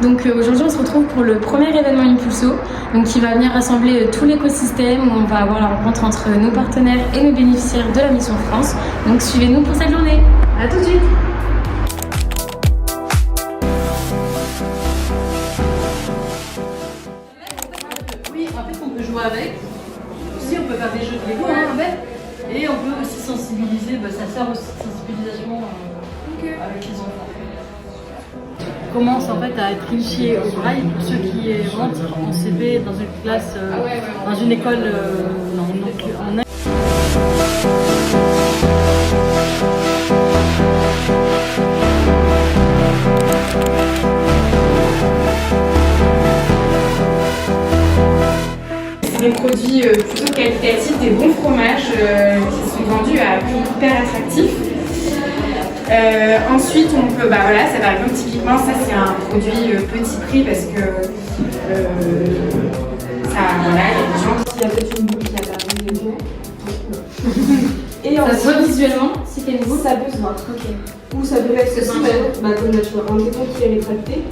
Donc aujourd'hui, on se retrouve pour le premier événement Impulso, donc qui va venir rassembler tout l'écosystème, où on va avoir la rencontre entre nos partenaires et nos bénéficiaires de la Mission France. Donc suivez-nous pour cette journée. À tout de suite. Oui, en fait, on peut jouer avec. Aussi, on peut faire des jeux de Lego avec. Et on peut aussi sensibiliser, ça sert aussi de sensibilisation avec les enfants. On commence en fait à être initié au braille pour ceux qui rentrent en CP dans une classe, dans une école en Des produits plutôt qualitatifs, des bons fromages qui sont vendus à un prix hyper attractif. Ensuite, on peut, ça par exemple, typiquement, ça c'est un produit petit prix parce que ça, il y a des gens qui. Il y a peut-être une boule qui apparaît de Et Ça ensuite, se voit visuellement si c'est nouveau. ça peut se voir. Ok. Ou ça peut être aussi, comme là tu vois, un téton qui est rétracté,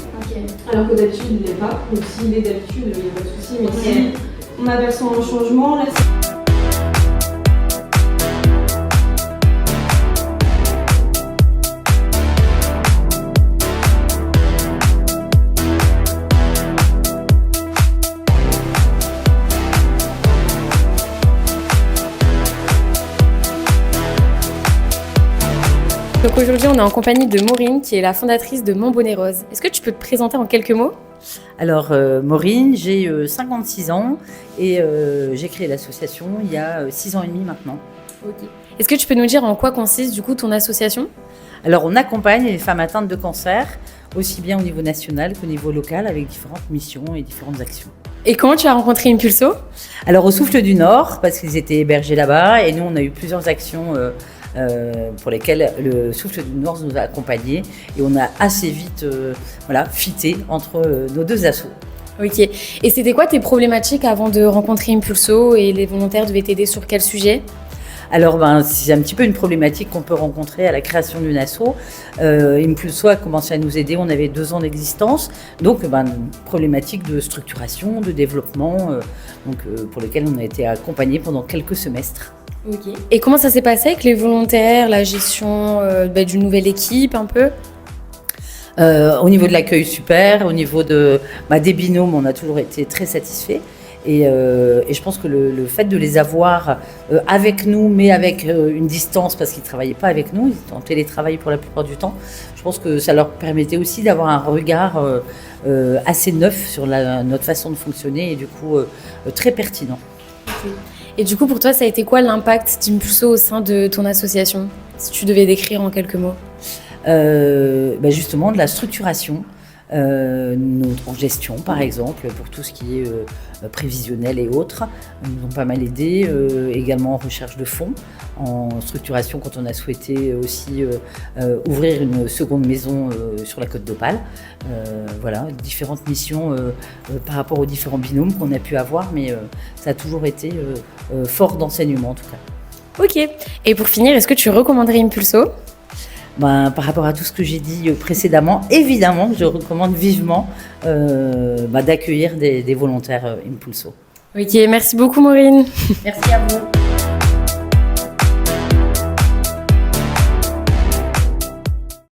alors que d'habitude il l'est pas. Donc s'il est d'habitude, il n'y a pas de souci. Mais si on aperçoit un changement, là Donc aujourd'hui, on est en compagnie de Maureen, qui est la fondatrice de Mon Bonnet Rose. Est-ce que tu peux te présenter en quelques mots ? Alors, Maureen, j'ai 56 ans et j'ai créé l'association il y a 6 ans et demi maintenant. Ok. Est-ce que tu peux nous dire en quoi consiste du coup ton association ? Alors, on accompagne les femmes atteintes de cancer, aussi bien au niveau national qu'au niveau local, avec différentes missions et différentes actions. Et comment tu as rencontré Impulso ? Alors, au Souffle du Nord, parce qu'ils étaient hébergés là-bas, et nous, on a eu plusieurs actions pour lesquelles le Souffle du Nord nous a accompagnés, et on a assez vite fité entre nos deux assos. Ok. Et c'était quoi tes problématiques avant de rencontrer Impulso, et les volontaires devaient t'aider sur quel sujet ? Alors, c'est un petit peu une problématique qu'on peut rencontrer à la création d'une asso. Impulso a commencé à nous aider, on avait 2 ans d'existence, donc une problématique de structuration, de développement, pour lesquelles on a été accompagnés pendant quelques semestres. Ok. Et comment ça s'est passé avec les volontaires, la gestion d'une nouvelle équipe un peu ? Au niveau de l'accueil, super. Au niveau des binômes, on a toujours été très satisfaits. Et je pense que le fait de les avoir avec nous, mais avec une distance, parce qu'ils ne travaillaient pas avec nous, ils étaient en télétravail pour la plupart du temps, je pense que ça leur permettait aussi d'avoir un regard assez neuf sur notre façon de fonctionner et du coup très pertinent. Okay. Et du coup, pour toi, ça a été quoi l'impact d'Impulso au sein de ton association, si tu devais décrire en quelques mots ? Justement, de la structuration. Notre gestion, par exemple, pour tout ce qui est prévisionnel et autres, nous ont pas mal aidé, également en recherche de fonds, en structuration quand on a souhaité aussi ouvrir une seconde maison sur la Côte d'Opale. Différentes missions par rapport aux différents binômes qu'on a pu avoir, mais ça a toujours été fort d'enseignement en tout cas. Ok, et pour finir, est-ce que tu recommanderais Impulso ? Par rapport à tout ce que j'ai dit précédemment, évidemment, je recommande vivement d'accueillir des volontaires Impulso. Ok, merci beaucoup Maureen. Merci à vous.